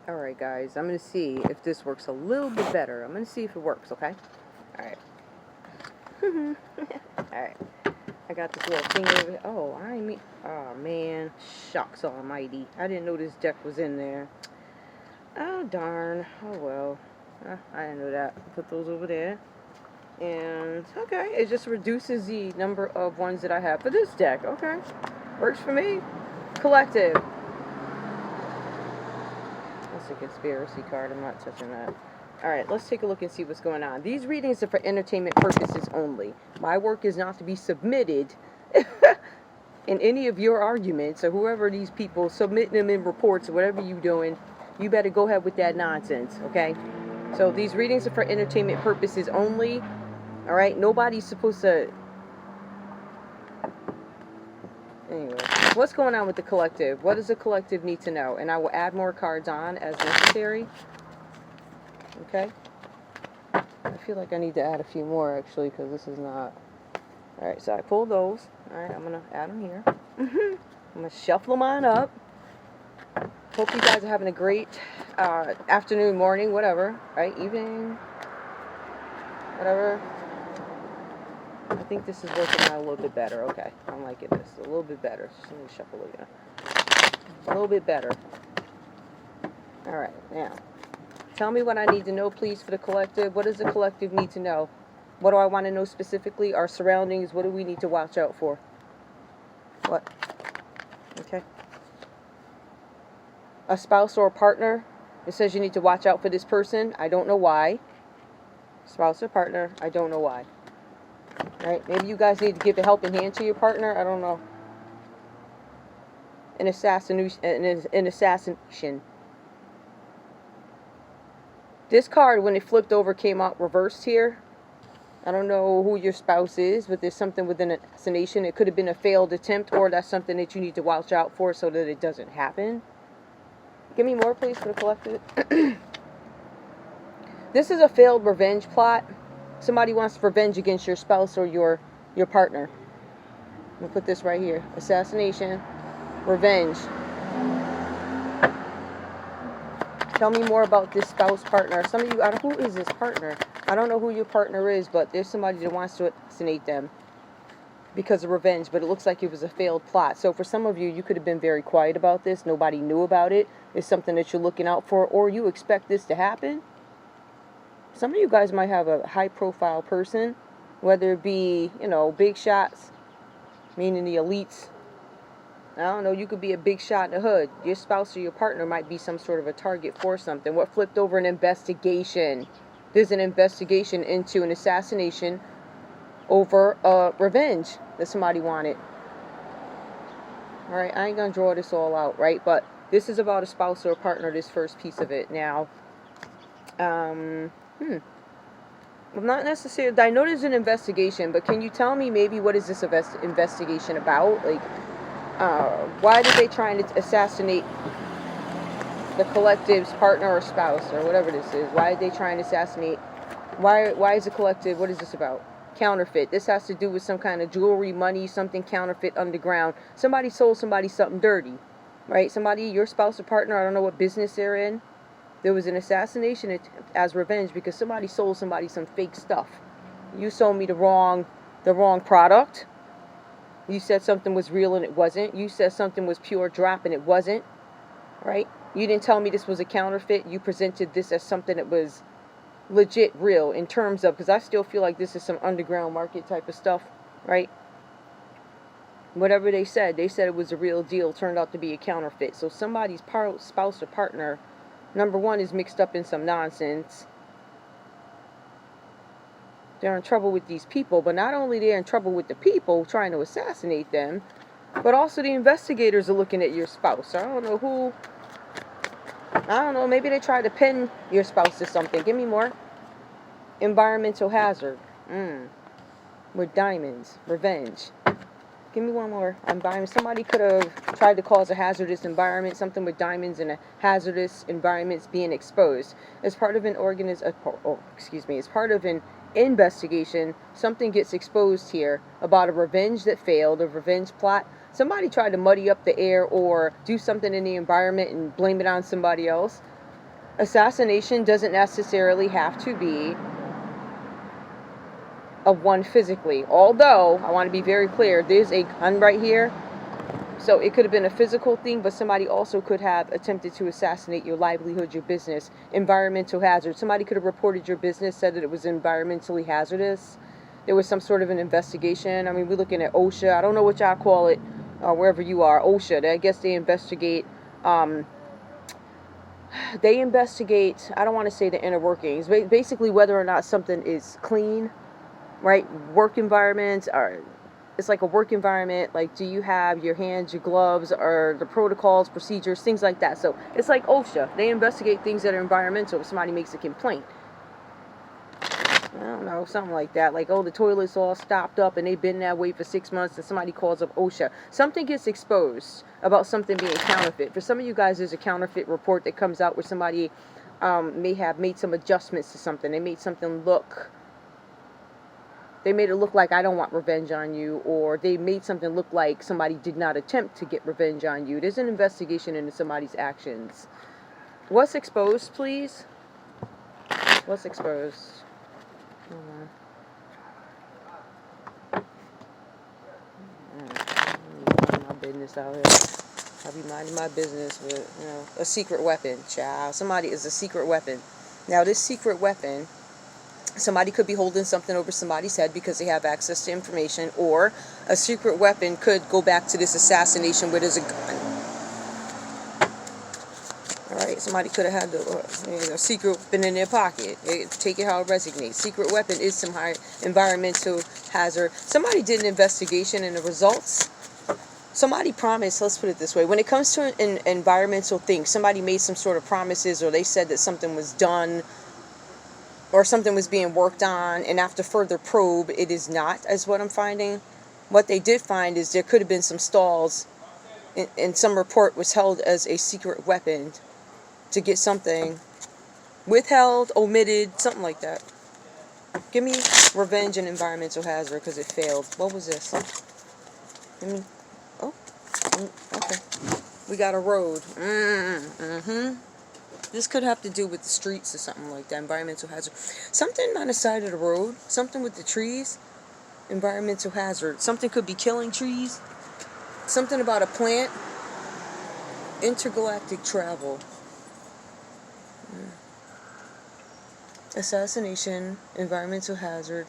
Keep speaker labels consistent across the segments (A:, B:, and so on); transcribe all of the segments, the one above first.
A: Alright guys, I'm going to see if this works a little bit better. I'm going to see if it works, okay? Alright. Alright. I got this little thing over here. Oh man. Shucks almighty. I didn't know this deck was in there. Oh darn. Oh well. I didn't know that. Put those over there. And, okay, it just reduces the number of ones that I have for this deck. Okay. Works for me. Collective. That's a conspiracy card. I'm not touching that. Alright, let's take a look and see what's going on. These readings are for entertainment purposes only. My work is not to be submitted in any of your arguments, or whoever these people submitting them in reports or whatever you doing, you better go ahead with that nonsense, okay? So these readings are for entertainment purposes only. Alright, nobody's supposed to... Anyway, what's going on with the collective? What does the collective need to know? And I will add more cards on as necessary. Okay? I feel like I need to add a few more, actually, because this is not... Alright, so I pulled those. Alright, I'm going to add them here. I'm going to shuffle them on up. Hope you guys are having a great afternoon, morning, whatever. Right? Evening. Whatever. I think this is working out a little bit better. Okay, I'm liking this. A little bit better. Just let me shuffle it again. A little bit better. Alright, now. Tell me what I need to know, please, for the collective. What does the collective need to know? What do I want to know specifically? Our surroundings. What do we need to watch out for? What? Okay. A spouse or a partner. It says you need to watch out for this person. I don't know why. Spouse or partner. I don't know why. Right? Maybe you guys need to give a helping hand to your partner. I don't know. An assassination. This card, when it flipped over, came out reversed here. I don't know who your spouse is, but there's something with an assassination. It could have been a failed attempt, or that's something that you need to watch out for so that it doesn't happen. Give me more, please, for the collective. This is a failed revenge plot. Somebody wants revenge against your spouse or your partner. I'm going to put this right here. Assassination. Revenge. Tell me more about this spouse partner. Some of you, who is this partner? I don't know who your partner is, but there's somebody that wants to assassinate them because of revenge, but it looks like it was a failed plot. So for some of you, you could have been very quiet about this. Nobody knew about it. It's something that you're looking out for, or you expect this to happen. Some of you guys might have a high-profile person, whether it be, big shots, meaning the elites. I don't know, you could be a big shot in the hood. Your spouse or your partner might be some sort of a target for something. What flipped over? An investigation. There's an investigation into an assassination over revenge that somebody wanted. Alright, I ain't gonna draw this all out, right? But this is about a spouse or a partner, this first piece of it. Now, I'm not necessarily... I know there's an investigation, but can you tell me maybe what is this investigation about? Like, why did they try to assassinate the collective's partner or spouse or whatever this is? Why are they trying to assassinate? Why is the collective... What is this about? Counterfeit. This has to do with some kind of jewelry, money, something counterfeit underground. Somebody sold somebody something dirty, right? Somebody, your spouse or partner, I don't know what business they're in. There was an assassination as revenge because somebody sold somebody some fake stuff. You sold me the wrong product. You said something was real and it wasn't. You said something was pure drop and it wasn't. Right? You didn't tell me this was a counterfeit. You presented this as something that was legit real in terms of, because I still feel like this is some underground market type of stuff. Right? Whatever they said it was a real deal, turned out to be a counterfeit. So somebody's spouse or partner, number one, is mixed up in some nonsense. They're in trouble with these people, but not only they're in trouble with the people trying to assassinate them, but also the investigators are looking at your spouse. I don't know who. I don't know, maybe they tried to pin your spouse to something. Give me more. Environmental hazard. With diamonds. Revenge. Give me one more. Environment. Somebody could have tried to cause a hazardous environment, something with diamonds and a hazardous environments being exposed. As part of an as part of an investigation, something gets exposed here about a revenge that failed, a revenge plot. Somebody tried to muddy up the air or do something in the environment and blame it on somebody else. assassination doesn't necessarily have to be of one physically. Although, I want to be very clear, there's a gun right here. So it could have been a physical thing, but somebody also could have attempted to assassinate your livelihood, your business, environmental hazard. Somebody could have reported your business, said that it was environmentally hazardous. There was some sort of an investigation. I mean, we're looking at OSHA. I don't know what y'all call it, wherever you are. OSHA. I guess they investigate. I don't want to say the inner workings. Basically, whether or not something is clean, right? Work environments are. It's like a work environment, like do you have your hands, your gloves, or the protocols, procedures, things like that. So it's like OSHA. They investigate things that are environmental if somebody makes a complaint. I don't know, something like that. Like, oh, the toilet's all stopped up and they've been that way for 6 months and somebody calls up OSHA. Something gets exposed about something being counterfeit. For some of you guys, there's a counterfeit report that comes out where somebody may have made some adjustments to something. They made something look... They made it look like I don't want revenge on you, or they made something look like somebody did not attempt to get revenge on you. There's an investigation into somebody's actions. What's exposed, please? What's exposed? Hold on. Mind my business out here. I'll be minding my business with, a secret weapon, child. Somebody is a secret weapon. Now, this secret weapon... Somebody could be holding something over somebody's head because they have access to information, or a secret weapon could go back to this assassination where there's a gun. Alright, somebody could have had the secret weapon in their pocket. Take it how it resonates. Secret weapon is some high environmental hazard. Somebody did an investigation and the results. Somebody promised, let's put it this way, when it comes to an environmental thing, somebody made some sort of promises, or they said that something was done, or something was being worked on, and after further probe, it is not, as what I'm finding. What they did find is there could have been some stalls, and some report was held as a secret weapon to get something withheld, omitted, something like that. Give me revenge and environmental hazard because it failed. What was this? Give me, okay. We got a road. This could have to do with the streets or something like that. Environmental hazard. Something on the side of the road. Something with the trees. Environmental hazard. Something could be killing trees. Something about a plant. Intergalactic travel. Assassination. Environmental hazard.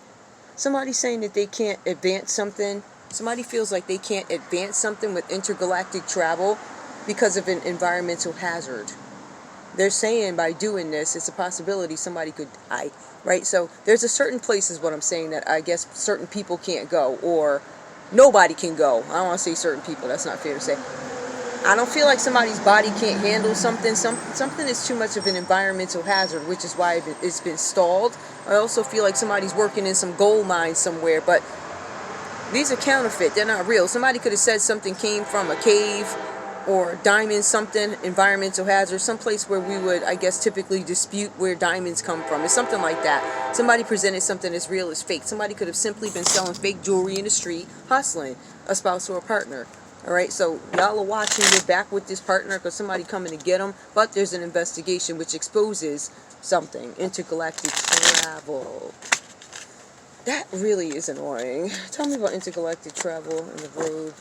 A: Somebody saying that they can't advance something. Somebody feels like they can't advance something with intergalactic travel because of an environmental hazard. They're saying by doing this, it's a possibility somebody could die, right? So there's a certain place is what I'm saying that I guess certain people can't go, or nobody can go. I don't want to say certain people. That's not fair to say. I don't feel like somebody's body can't handle something. Something is too much of an environmental hazard, which is why it's been stalled. I also feel like somebody's working in some gold mine somewhere, but these are counterfeit. They're not real. Somebody could have said something came from a cave, or diamond something, environmental hazard, someplace where we would, I guess, typically dispute where diamonds come from. It's something like that. Somebody presented something as real as fake. Somebody could have simply been selling fake jewelry in the street, hustling a spouse or a partner. Alright, so y'all are watching, you're back with this partner because somebody coming to get them, but there's an investigation which exposes something. Intergalactic travel. That really is annoying. Tell me about intergalactic travel and the road.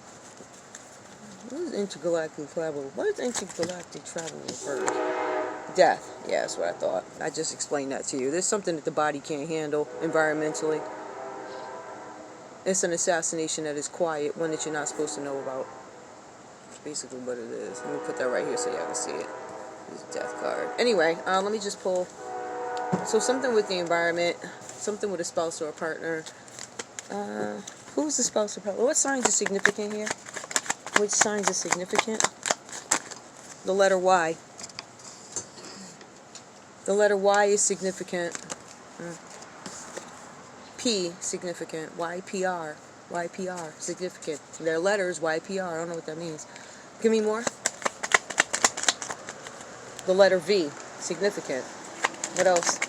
A: What is intergalactic travel? What is intergalactic travel refer to? Death. Yeah, that's what I thought. I just explained that to you. There's something that the body can't handle environmentally. It's an assassination that is quiet, one that you're not supposed to know about. That's basically what it is. Let me put that right here so y'all can see it. This death card. Anyway, let me just pull. So something with the environment, something with a spouse or a partner. Who's the spouse or partner? What signs are significant here? Which signs are significant? The letter Y. The letter Y is significant. P, significant. YPR. YPR, significant. Their letters, YPR. I don't know what that means. Give me more. The letter V, significant. What else?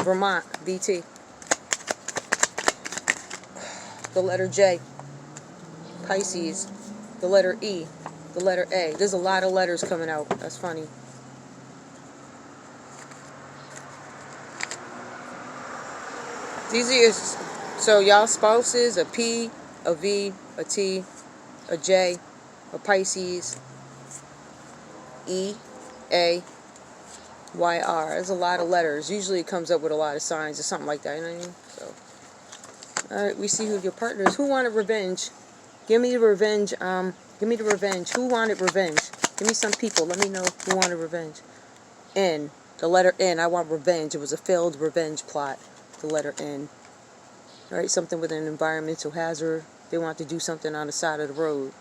A: Vermont, VT. The letter J. Pisces, the letter E, The letter A. There's a lot of letters coming out. That's funny. These are your, so y'all spouses, a P, a V, a T, a J, a Pisces, E, A, Y, R. There's a lot of letters. Usually it comes up with a lot of signs or something like that, you know what I mean? So, alright, we see who your partner is. Who wanted revenge? Give me the revenge. Give me the revenge. Who wanted revenge? Give me some people. Let me know who wanted revenge. N. The letter N. I want revenge. It was a failed revenge plot. The letter N. Alright, something with an environmental hazard. They want to do something on the side of the road.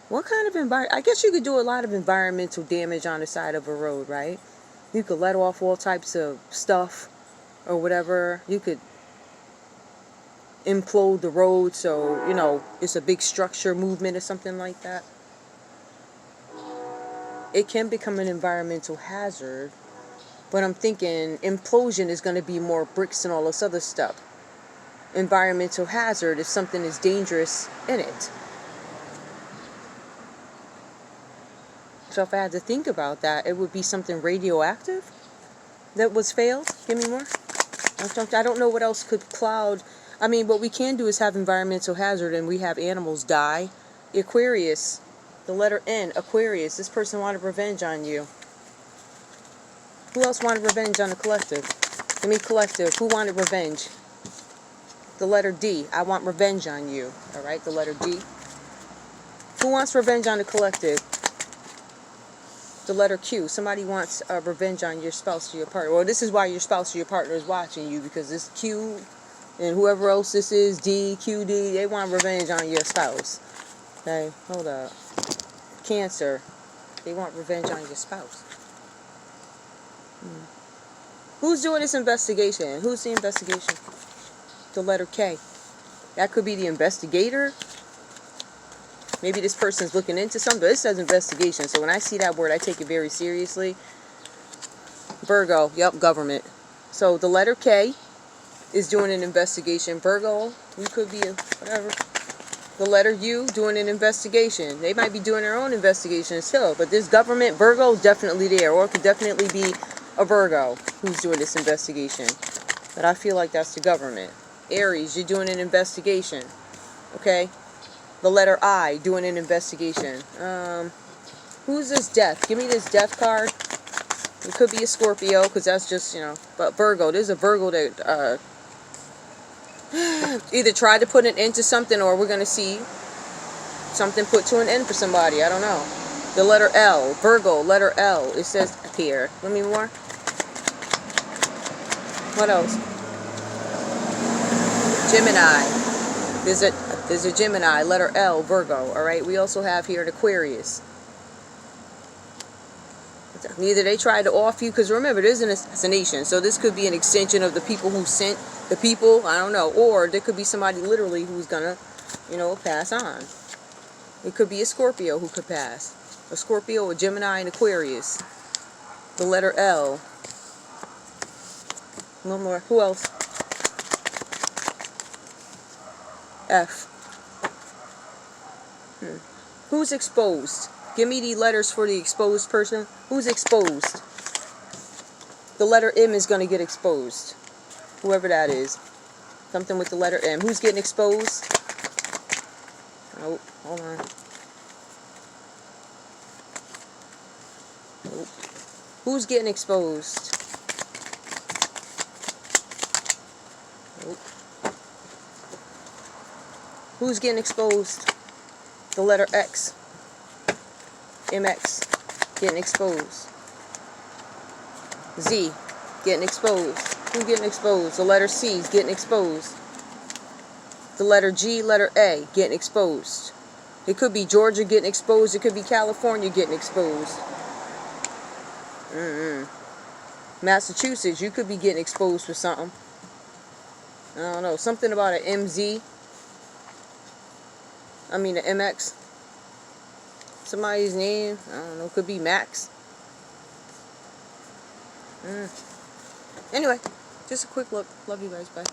A: What kind of environment? I guess you could do a lot of environmental damage on the side of a road, right? You could let off all types of stuff or whatever. You could implode the road so, you know, it's a big structure movement or something like that. It can become an environmental hazard, but I'm thinking implosion is going to be more bricks and all this other stuff. Environmental hazard is something that's dangerous in it. So if I had to think about that, it would be something radioactive that was failed. Give me more. I don't know what else could cloud. I mean, what we can do is have environmental hazard and we have animals die. Aquarius, the letter N, Aquarius. This person wanted revenge on you. Who else wanted revenge on the collective? Give me collective. Who wanted revenge? The letter D, I want revenge on you. Alright, the letter D. Who wants revenge on the collective? The letter Q. Somebody wants revenge on your spouse or your partner. Well, this is why your spouse or your partner is watching you, because this Q and whoever else this is, D, QD, they want revenge on your spouse. Okay, hold up. Cancer. They want revenge on your spouse. Who's doing this investigation? Who's the investigation? The letter K. That could be the investigator. Maybe this person's looking into something, but it says investigation. So when I see that word, I take it very seriously. Virgo. Yep, government. So the letter K is doing an investigation. Virgo, you could be a whatever. The letter U doing an investigation. They might be doing their own investigation still, but this government, Virgo, definitely there, or it could definitely be a Virgo who's doing this investigation. But I feel like that's the government. Aries, you're doing an investigation. Okay? The letter I, doing an investigation. Who's this death? Give me this death card. It could be a Scorpio, because that's just, you know. But Virgo, there's a Virgo that either tried to put an end to something, or we're going to see something put to an end for somebody. I don't know. The letter L, Virgo, letter L. It says here. Let me more. What else? Gemini. There's a Gemini, letter L, Virgo. Alright, we also have here an Aquarius. Neither they tried to off you, because remember, there's an assassination. So this could be an extension of the people who sent the people, I don't know. Or there could be somebody literally who's gonna, you know, pass on. It could be a Scorpio who could pass. A Scorpio, a Gemini, and Aquarius. The letter L. One more. Who else? F. Who's exposed? Give me the letters for the exposed person. Who's exposed? The letter M is going to get exposed. Whoever that is. Something with the letter M. Who's getting exposed? Oh, hold on. Nope. Who's getting exposed? Nope. Who's getting exposed? The letter X. MX. Getting exposed. Z. Getting exposed. Who's getting exposed? The letter C is getting exposed. The letter G, letter A, getting exposed. It could be Georgia getting exposed. It could be California getting exposed. Massachusetts, you could be getting exposed for something. I don't know. Something about an MZ. I mean, an MX. Somebody's name. I don't know. Could be Max. Anyway, just a quick look. Love you guys. Bye.